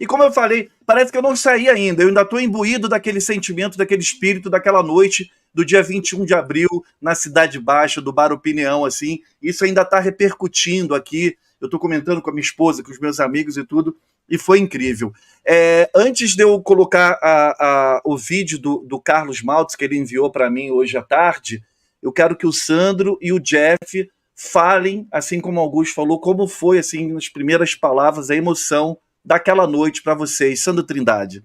E como eu falei, parece que eu não saí ainda. Eu ainda estou imbuído daquele sentimento, daquele espírito, daquela noite do dia 21 de abril, na Cidade Baixa, do Bar Opinião, assim. Isso ainda está repercutindo aqui. Eu estou comentando com a minha esposa, com os meus amigos e tudo, e foi incrível. Antes de eu colocar o vídeo do Carlos Maltz, que ele enviou para mim hoje à tarde, eu quero que o Sandro e o Jeff falem, assim como o Augusto falou, como foi, assim, nas primeiras palavras, a emoção daquela noite para vocês. Sandro Trindade.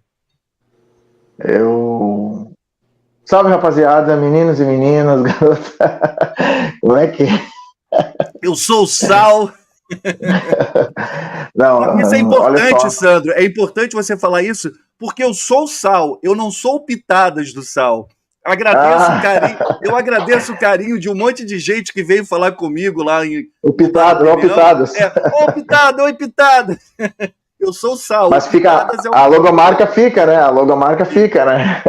Salve, rapaziada, meninos e meninas, garotas. Como é que... Eu sou o Sal. Não, Isso é olha importante, só. Sandro. É importante você falar isso, porque eu sou o Sal. Eu não sou o Pitadas do Sal. Agradeço o carinho. Eu agradeço o carinho de um monte de gente que veio falar comigo lá O no Bar Pitado, não o Opinião. Pitadas. Ô, Pitada, oi, Pitada. Eu sou o Sal. Mas o fica, Pitadas é o... a logomarca fica, né? A logomarca fica, né?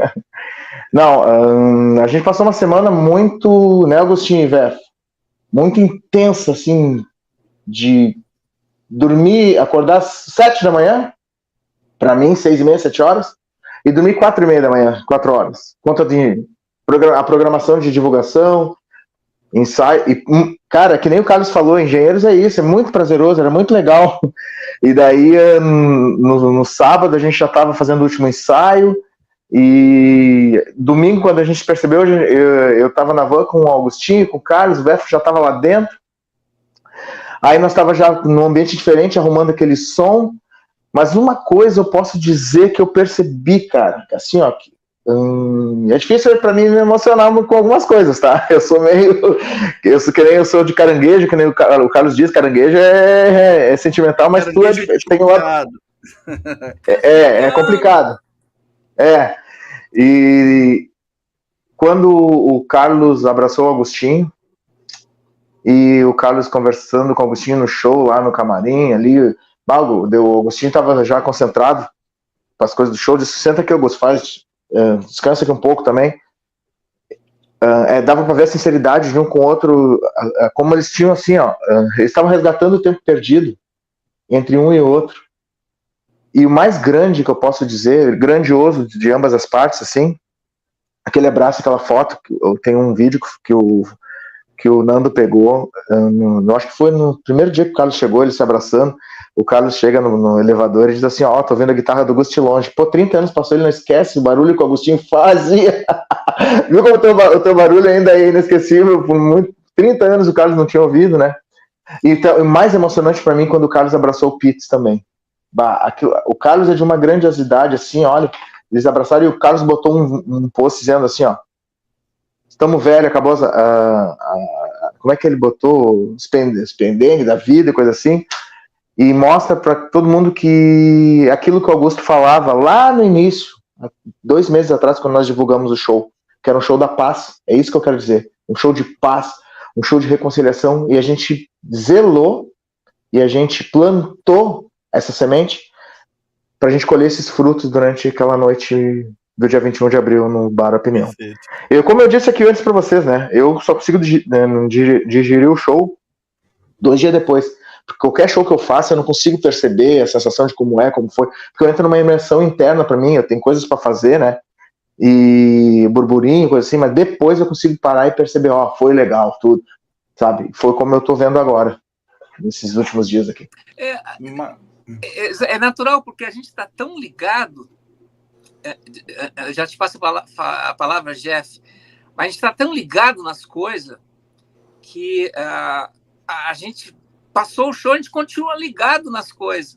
Não, a gente passou uma semana muito, né, Agostinho e Vé? Muito intensa, assim, de dormir, acordar às 7 da manhã, para mim, 6h30, 7 horas, e dormir 4h30 da manhã, 4 horas. Conta de a programação de divulgação, ensaio. E, cara, que nem o Carlos falou, engenheiros é isso, é muito prazeroso, era muito legal. E daí, no sábado, a gente já estava fazendo o último ensaio. E domingo, quando a gente percebeu, eu estava na van com o Augustinho, com o Carlos, o Befo já estava lá dentro. Aí nós estávamos já num ambiente diferente, arrumando aquele som. Mas uma coisa eu posso dizer que eu percebi, cara, assim, ó, é difícil para mim me emocionar com algumas coisas, tá? Eu sou meio, eu sou de caranguejo, que nem o Carlos diz, caranguejo é sentimental, mas Caranguejo tem um lado, é complicado. E quando o Carlos abraçou o Agostinho, e o Carlos conversando com o Agostinho no show, lá no camarim, ali, o Agostinho estava já concentrado para as coisas do show, disse, senta aqui, Augusto, descansa aqui um pouco também. Dava para ver a sinceridade de um com o outro, como eles tinham assim, ó, eles estavam resgatando o tempo perdido entre um e outro. E o mais grande que eu posso dizer, grandioso de ambas as partes, assim, aquele abraço, aquela foto, tem um vídeo que o Nando pegou, acho que foi no primeiro dia que o Carlos chegou, ele se abraçando, o Carlos chega no elevador e diz assim, ó, tô vendo a guitarra do Augusto longe. Pô, 30 anos passou, ele não esquece o barulho que o Agostinho fazia. Viu como o teu barulho ainda é inesquecível? Por 30 anos o Carlos não tinha ouvido, né? Então, o mais emocionante para mim quando o Carlos abraçou o Pitts também. O Carlos é de uma grandiosidade, assim, olha, eles abraçaram e o Carlos botou um post dizendo assim, ó, estamos velhos, acabou como é que ele botou os pendengues da vida e coisa assim, e mostra para todo mundo que aquilo que o Augusto falava lá no início, 2 meses atrás, quando nós divulgamos o show, que era um show da paz, é isso que eu quero dizer, um show de paz, um show de reconciliação, e a gente zelou e a gente plantou essa semente para a gente colher esses frutos durante aquela noite do dia 21 de abril no Bar Opinião. Como eu disse aqui antes para vocês, né, eu só consigo digerir o show 2 dias depois. Porque qualquer show que eu faço, eu não consigo perceber a sensação de como foi, porque eu entro numa imersão interna para mim, eu tenho coisas para fazer, né, e burburinho, coisa assim, mas depois eu consigo parar e perceber, ó, foi legal, tudo, sabe? Foi como eu tô vendo agora, nesses últimos dias aqui. É natural, porque a gente está tão ligado, já te passo a palavra, Jeff, mas a gente está tão ligado nas coisas que a gente passou o show, a gente continua ligado nas coisas.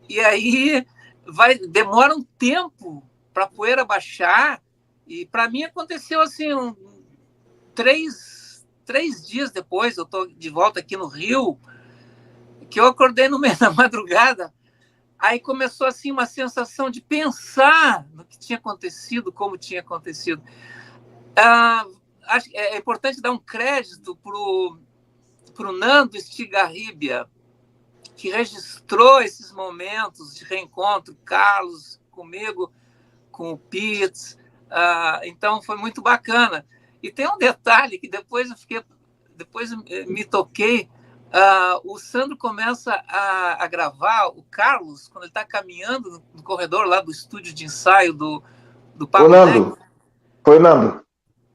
E aí demora um tempo para a poeira baixar. E para mim aconteceu assim, 3 dias depois, eu estou de volta aqui no Rio, que eu acordei no meio da madrugada. Aí começou assim uma sensação de pensar no que tinha acontecido, como tinha acontecido. Acho que é importante dar um crédito para o Nando Estigarribia, que registrou esses momentos de reencontro, Carlos comigo, com o Pitts. Então foi muito bacana. E tem um detalhe que depois me toquei, o Sandro começa a gravar o Carlos, quando ele está caminhando no corredor lá do estúdio de ensaio do Pablo. O Nando. Foi o Nando.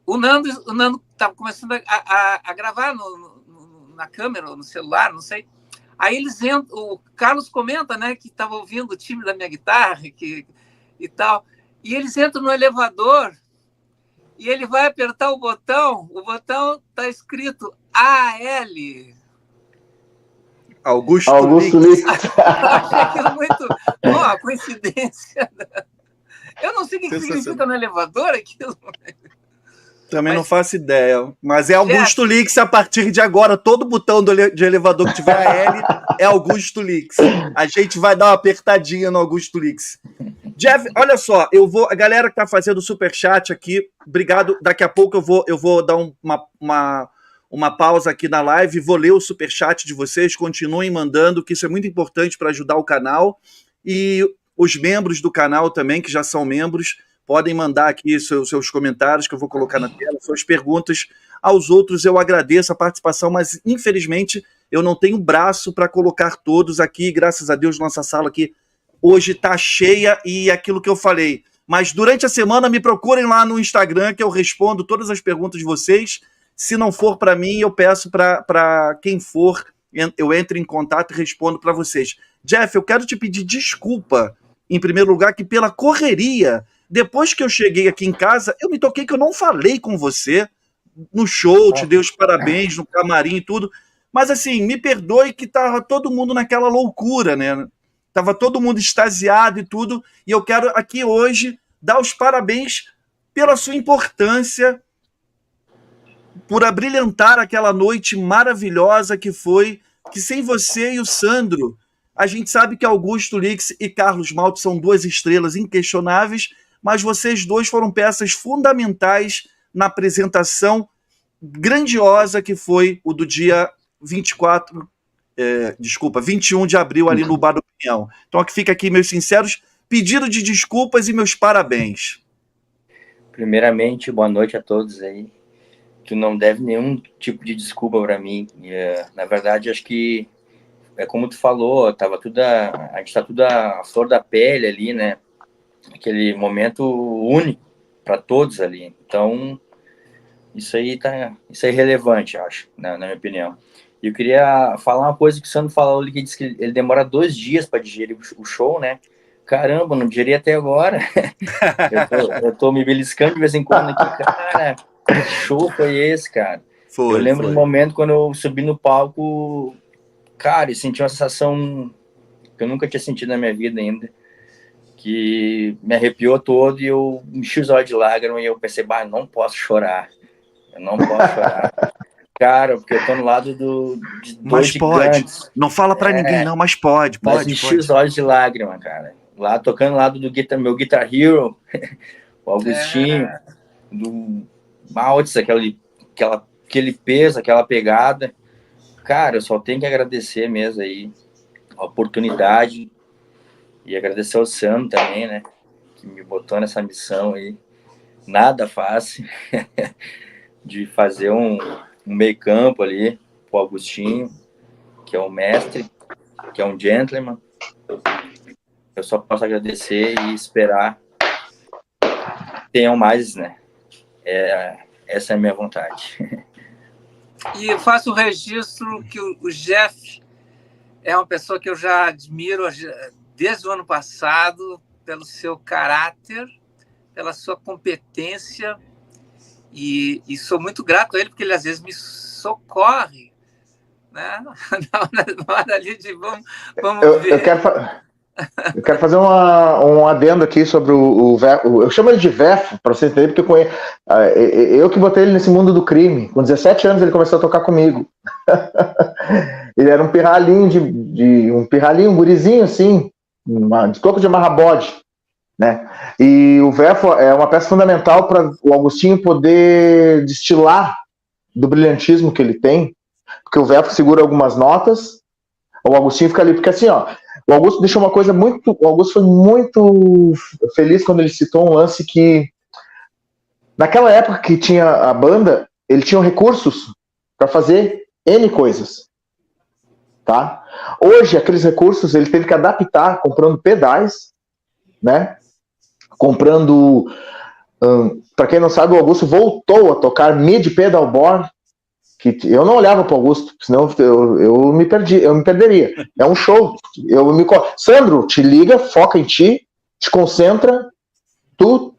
O Nando estava começando a gravar na câmera, no celular, não sei. Aí eles entram, o Carlos comenta, né, que estava ouvindo o timbre da minha guitarra e tal. E eles entram no elevador e ele vai apertar o botão está escrito AL. Augusto Lix. Achei aquilo muito... Uma coincidência. Eu não sei o que significa no elevador aquilo. Também não faço ideia. Mas é Augusto Lix a partir de agora. Todo botão de elevador que tiver a L é Augusto Lix. A gente vai dar uma apertadinha no Augusto Lix. Jeff, olha só, a galera que tá fazendo o superchat aqui, obrigado. Daqui a pouco eu vou dar uma pausa aqui na live, vou ler o superchat de vocês, continuem mandando, que isso é muito importante para ajudar o canal. E os membros do canal também, que já são membros, podem mandar aqui seus comentários, que eu vou colocar na tela, suas perguntas. Aos outros eu agradeço a participação, mas infelizmente eu não tenho braço para colocar todos aqui. Graças a Deus, nossa sala aqui hoje está cheia e aquilo que eu falei. Mas durante a semana me procurem lá no Instagram, que eu respondo todas as perguntas de vocês. Se não for para mim, eu peço para quem for, eu entro em contato e respondo para vocês. Jeff, eu quero te pedir desculpa, em primeiro lugar, que pela correria, depois que eu cheguei aqui em casa, eu me toquei que eu não falei com você no show, te dei os parabéns no camarim e tudo. Mas assim, me perdoe que tava todo mundo naquela loucura, né? Tava todo mundo extasiado e tudo, e eu quero aqui hoje dar os parabéns pela sua importância, por abrilhantar aquela noite maravilhosa que foi, que sem você e o Sandro, a gente sabe que Augusto Lix e Carlos Malta são duas estrelas inquestionáveis, mas vocês dois foram peças fundamentais na apresentação grandiosa que foi o do dia 21 de abril ali no Bar do Pinhão. Então aqui fica aqui meus sinceros pedidos de desculpas e meus parabéns. Primeiramente, boa noite a todos aí. Tu não deve nenhum tipo de desculpa para mim. Na verdade, acho que é como tu falou, a gente tá tudo a flor da pele ali, né? Aquele momento único para todos ali. Então, isso aí é relevante, acho, na minha opinião. E eu queria falar uma coisa que o Sandro falou ali, que disse que ele demora 2 dias para digerir o show, né? Caramba, não digeri até agora. eu tô me beliscando de vez em quando aqui, cara. Que show foi esse, cara? Eu lembro do momento quando eu subi no palco, cara, e senti uma sensação que eu nunca tinha sentido na minha vida ainda, que me arrepiou todo e eu enchi os olhos de lágrimas e eu pensei, não posso chorar. Eu não posso chorar. Cara, porque eu tô no lado de dois gigantes. Pode. Não fala pra ninguém, não, mas pode. Mas enchi os olhos de lágrima, cara. Lá, tocando lá do meu Guitar Hero, o Augustinho, do Maltz, aquele peso, aquela pegada. Cara, eu só tenho que agradecer mesmo aí a oportunidade e agradecer ao Sam também, né, que me botou nessa missão aí. Nada fácil de fazer um meio campo ali pro Augustinho, que é um mestre, que é um gentleman. Eu só posso agradecer e esperar que tenham mais, né? Essa é a minha vontade. E eu faço o registro que o Jeff é uma pessoa que eu já admiro desde o ano passado, pelo seu caráter, pela sua competência, e sou muito grato a ele, porque ele às vezes me socorre, né? Na hora ali de vamos ver. Eu quero fazer um adendo aqui sobre o Vefo. Eu chamo ele de Vefo, para você entender, porque eu que botei ele nesse mundo do crime. Com 17 anos ele começou a tocar comigo. Ele era um pirralhinho, um gurizinho assim, de toco de amarra-bode, né? E o Vefo é uma peça fundamental para o Augustinho poder destilar do brilhantismo que ele tem, porque o Vefo segura algumas notas, o Augustinho fica ali, porque assim, ó, o Augusto deixou uma coisa muito... O Augusto foi muito feliz quando ele citou um lance que, naquela época que tinha a banda, ele tinha recursos para fazer N coisas. tá? Hoje, aqueles recursos, ele teve que adaptar comprando pedais, né? Comprando... para quem não sabe, o Augusto voltou a tocar mid pedalboard, que eu não olhava para o Augusto, senão eu me perderia. É um show. Sandro, te liga, foca em ti, te concentra, tu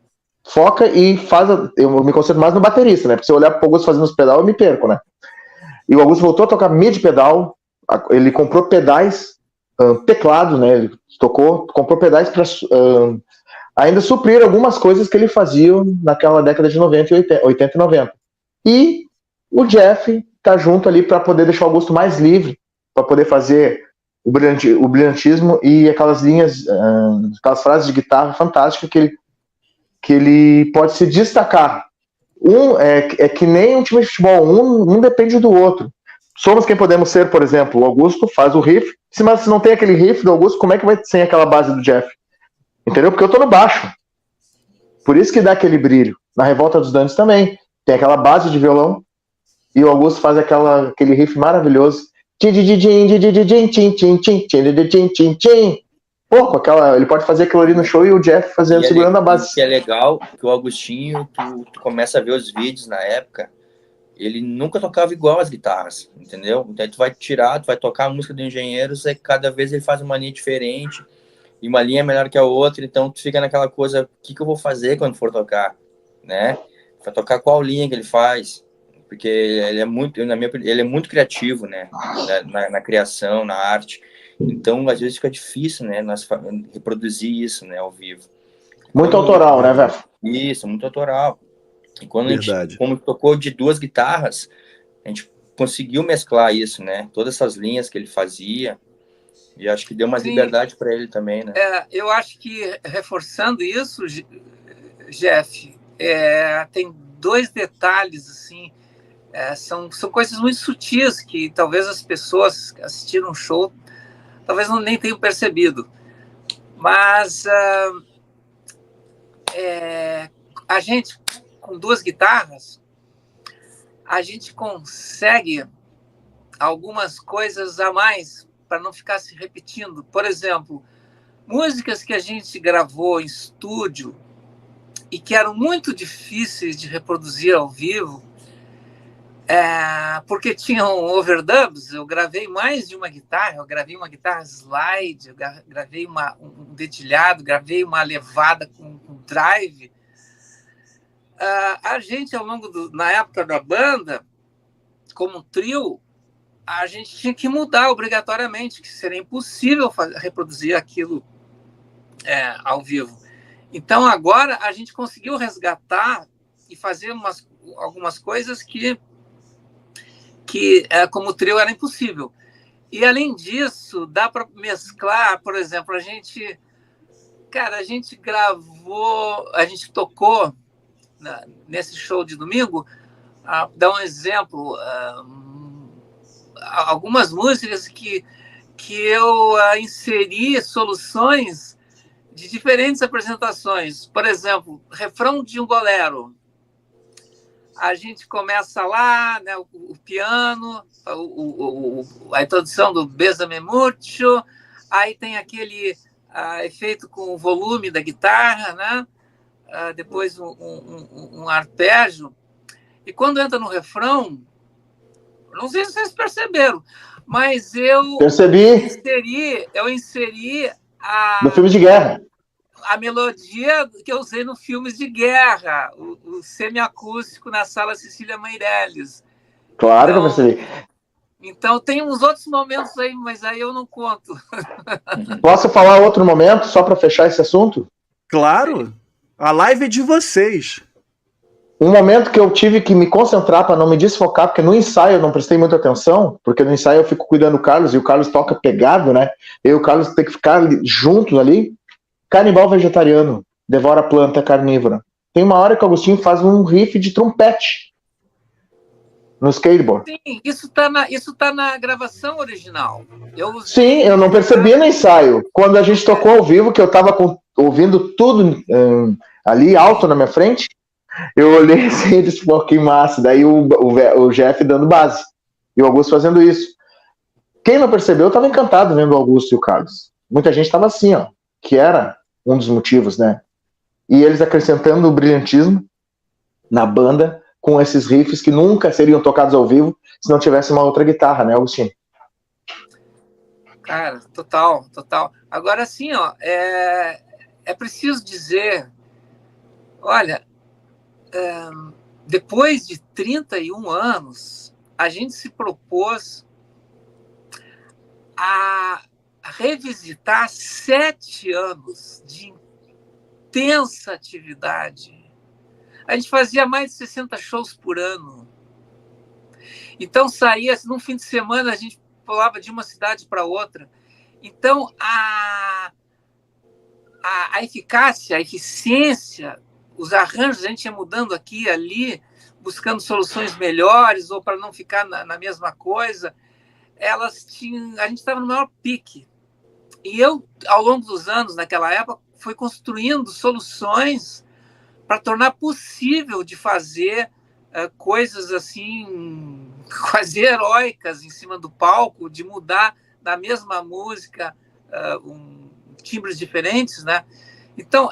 foca e faz. Eu me concentro mais no baterista, né? Porque se eu olhar para o Augusto fazendo os pedal, eu me perco, né? E o Augusto voltou a tocar mid pedal, ele comprou pedais, teclado, né? Ele comprou pedais para ainda suprir algumas coisas que ele fazia naquela década de 90 e 90. E o Jeff tá junto ali para poder deixar o Augusto mais livre, para poder fazer o brilhantismo e aquelas linhas, aquelas frases de guitarra fantásticas que ele pode se destacar. É que nem um time de futebol, um depende do outro. Somos quem podemos ser, por exemplo, o Augusto faz o riff, mas se não tem aquele riff do Augusto, como é que vai sem aquela base do Jeff? Entendeu? Porque eu tô no baixo. Por isso que dá aquele brilho. Na Revolta dos Dantes também. Tem aquela base de violão e o Augusto faz aquele riff maravilhoso. Pô, ele pode fazer aquilo ali no show e o Jeff fazendo, segurando a base. Que é legal que o Augustinho, tu começa a ver os vídeos na época, ele nunca tocava igual as guitarras, entendeu? Então tu vai tocar a música do Engenheiros, e cada vez ele faz uma linha diferente, e uma linha é melhor que a outra, então tu fica naquela coisa, o que eu vou fazer quando for tocar, né? Vai tocar qual linha que ele faz, porque ele é muito criativo, né? Na criação, na arte. Então, às vezes fica difícil, né? Nós reproduzir isso, né? Ao vivo. Muito autoral, né, velho? Isso, muito autoral. E quando como tocou de duas guitarras, a gente conseguiu mesclar isso, né? Todas essas linhas que ele fazia. E acho que deu mais liberdade para ele também, né? Eu acho que, reforçando isso, Jeff, tem dois detalhes, assim, são coisas muito sutis que talvez as pessoas que assistiram o show talvez nem tenham percebido. Mas a gente, com duas guitarras, a gente consegue algumas coisas a mais para não ficar se repetindo. Por exemplo, músicas que a gente gravou em estúdio e que eram muito difíceis de reproduzir ao vivo, porque tinham overdubs. Eu gravei mais de uma guitarra, eu gravei uma guitarra slide, eu gravei um dedilhado, gravei uma levada com drive. A gente, na época da banda, como um trio, a gente tinha que mudar obrigatoriamente, que seria impossível reproduzir aquilo ao vivo. Então, agora, a gente conseguiu resgatar e fazer algumas coisas que como trio era impossível. E, além disso, dá para mesclar, por exemplo, a gente gravou, a gente tocou nesse show de domingo, dá um exemplo, algumas músicas que eu inseri soluções de diferentes apresentações. Por exemplo, refrão de um bolero. A gente começa lá, né, o piano, a introdução do Bésame Mucho, aí tem aquele efeito com o volume da guitarra, né? Depois um arpégio. E quando entra no refrão, não sei se vocês perceberam, mas eu inseri no filme de guerra. A melodia que eu usei no filmes de guerra, o semiacústico na Sala Cecília Meirelles. Claro, então, que eu percebi. Então tem uns outros momentos aí, mas aí eu não conto. Posso falar outro momento, só para fechar esse assunto? Claro! A live é de vocês. Um momento que eu tive que me concentrar para não me desfocar, porque no ensaio eu não prestei muita atenção, porque no ensaio eu fico cuidando do Carlos, e o Carlos toca pegado, né? Eu e o Carlos tem que ficar juntos ali. Canibal vegetariano, devora planta carnívora. Tem uma hora que o Agostinho faz um riff de trompete no skateboard. Sim, isso tá na gravação original. Sim, eu não percebi no ensaio. Quando a gente tocou ao vivo, que eu tava ouvindo tudo ali alto na minha frente, eu olhei assim e disse, pô, que massa. Daí o Jeff dando base. E o Augusto fazendo isso. Quem não percebeu estava encantado vendo o Augusto e o Carlos. Muita gente estava assim, ó, que era um dos motivos, né? E eles acrescentando o brilhantismo na banda com esses riffs que nunca seriam tocados ao vivo se não tivesse uma outra guitarra, né, Agostinho? Cara, total, total. Agora, assim, ó, é preciso dizer, olha, depois de 31 anos, a gente se propôs a revisitar 7 anos de intensa atividade. A gente fazia mais de 60 shows por ano. Então, saía, num fim de semana, a gente pulava de uma cidade para outra. Então, a eficácia, a eficiência, os arranjos, a gente ia mudando aqui e ali, buscando soluções melhores ou para não ficar na mesma coisa. Elas tinham, a gente estava no maior pique. E eu, ao longo dos anos, naquela época, fui construindo soluções para tornar possível de fazer coisas assim, quase heróicas em cima do palco, de mudar na mesma música timbres diferentes, né? Então,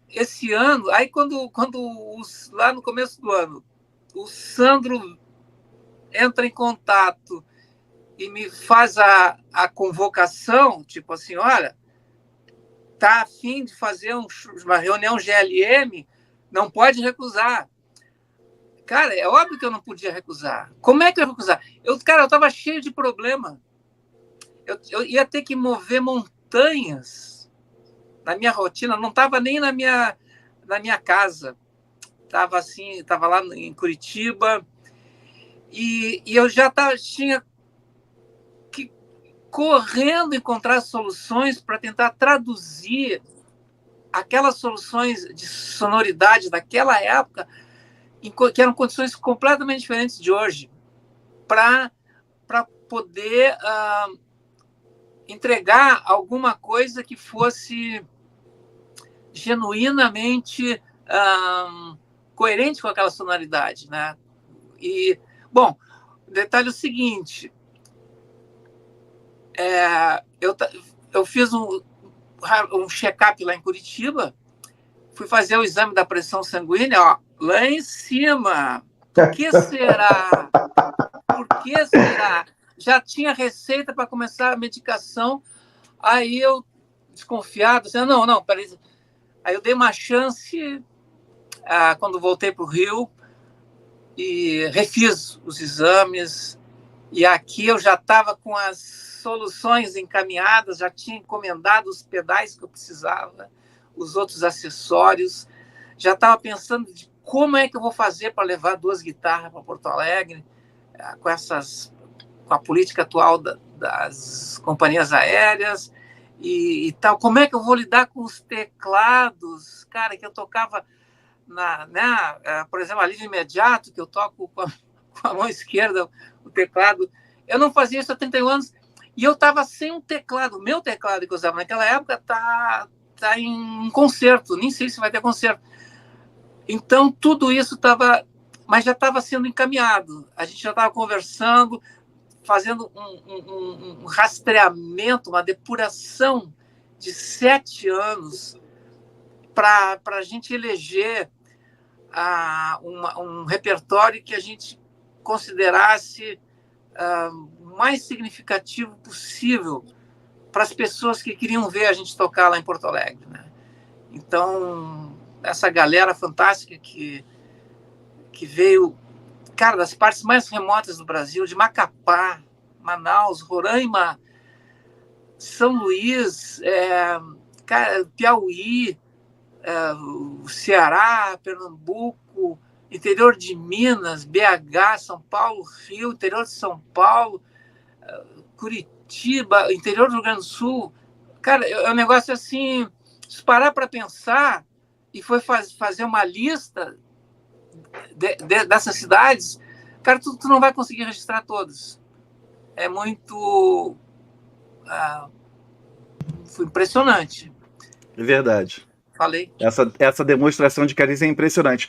esse ano, aí quando lá no começo do ano, o Sandro entra em contato e me faz a convocação, tipo assim, olha, tá a fim de fazer uma reunião GLM, não pode recusar. Cara, é óbvio que eu não podia recusar. Como é que eu ia recusar? Eu estava cheio de problema. Eu ia ter que mover montanhas na minha rotina, não estava nem na minha casa. Estava lá em Curitiba e eu já tinha que correndo encontrar soluções para tentar traduzir aquelas soluções de sonoridade daquela época, que eram condições completamente diferentes de hoje, para poder entregar alguma coisa que fosse genuinamente coerente com aquela sonoridade, né? E, bom, o detalhe é o seguinte, eu fiz um check-up lá em Curitiba, fui fazer o exame da pressão sanguínea, ó, lá em cima. Por que será? Por que será? Já tinha receita para começar a medicação, aí eu, desconfiado, assim, não, peraí. Aí eu dei uma chance quando voltei para o Rio e refiz os exames, e aqui eu já estava com as soluções encaminhadas, já tinha encomendado os pedais que eu precisava, os outros acessórios, já estava pensando de como é que eu vou fazer para levar 2 guitarras para Porto Alegre, com a política atual das companhias aéreas e tal. Como é que eu vou lidar com os teclados, cara, que eu tocava, por exemplo, Alívio Imediato, que eu toco com a mão esquerda, o teclado. Eu não fazia isso há 31 anos e eu estava sem um teclado. O meu teclado que eu usava naquela época está em concerto, nem sei se vai ter concerto. Então, tudo isso estava, mas já estava sendo encaminhado. A gente já estava conversando, fazendo um rastreamento, uma depuração de 7 anos para a gente eleger um repertório que a gente considerasse o mais significativo possível para as pessoas que queriam ver a gente tocar lá em Porto Alegre, né? Então, essa galera fantástica que veio, cara, das partes mais remotas do Brasil, de Macapá, Manaus, Roraima, São Luís, Piauí, o Ceará, Pernambuco, interior de Minas, BH, São Paulo, Rio, interior de São Paulo, Curitiba, interior do Rio Grande do Sul. Cara, é um negócio assim, se parar para pensar e foi fazer uma lista dessas cidades, cara, tu não vai conseguir registrar todas. É muito... foi impressionante. É verdade. Falei. Essa demonstração de carisma é impressionante.